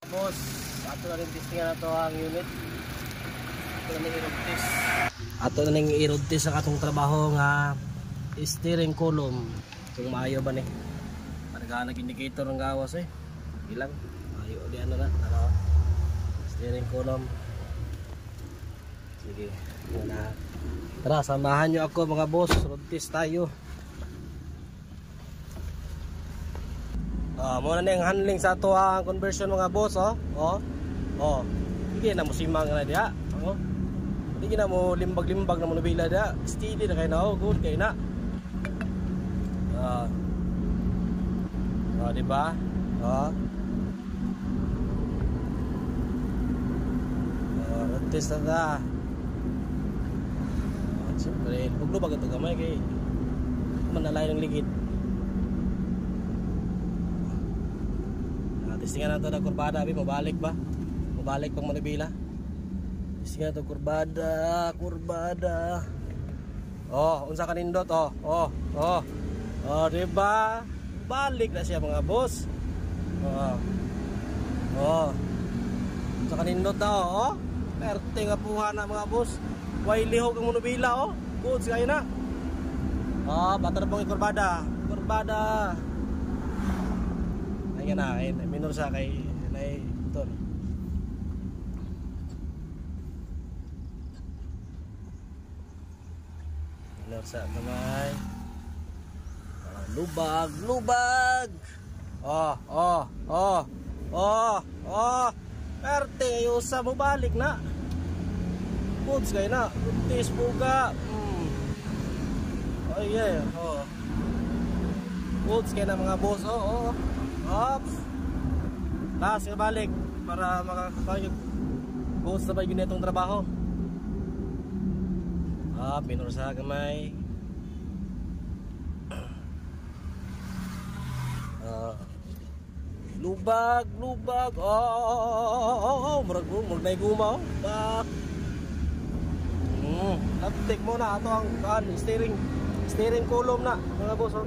Boss, ato na rin testingan na to ang unit. Ato na rin i-road test. Ato na rin i-road test ang atong trabaho nga steering column. Kung maayo ba ni? Parang nag-indicator ng gawas eh. Ilang? Maayo di ano na. Steering column. Sige. Muna. Tara, samahan nyo ako mga boss. Road test tayo. Muna na yung handling sa ito ang conversion mga boss. Hindi na mo simang na diya. Hindi na mo limbag-limbag na mo nabila diya. Steady na kayo na. Good kayo na. Diba? Road test na ta. Siyempre, lubag ito gamay kay manalay ng ligid. Testingan nato na kurbada, mabalik ba? Mabalik pang manibila. Testingan nato kurbada. Unsa kanindot? Diba? Balik na siya mga boss. Unsa kanindot na perte nga puha na mga boss. Way lihog ang manibila Goods kayo na. Bata na pong kurbada. Ayan na, minor sa kay Nay Tor. Minor sa kamay. Lubag. Perte ayo sa mo balik na. Goods kayo na. Tis buka. Goods kayo na mga boss. Ops. Last ka balik para makakapag goods na ba yun itong trabaho. Minor sa kamay. Lubag. Murag na gumaw. Uptik mo na ito ang steering column na mga boss.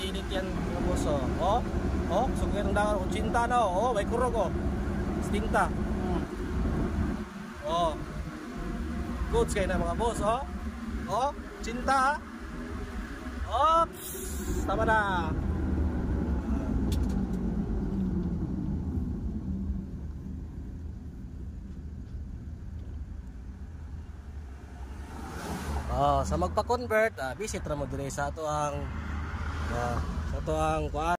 Init yan mga boss. Sugir ng daw 80 na may kurog Stinta. Goods kayo na mga boss. 80. Ops, tama na. Sa magpa-convert, visit ra mo dire sa ato ang kuan.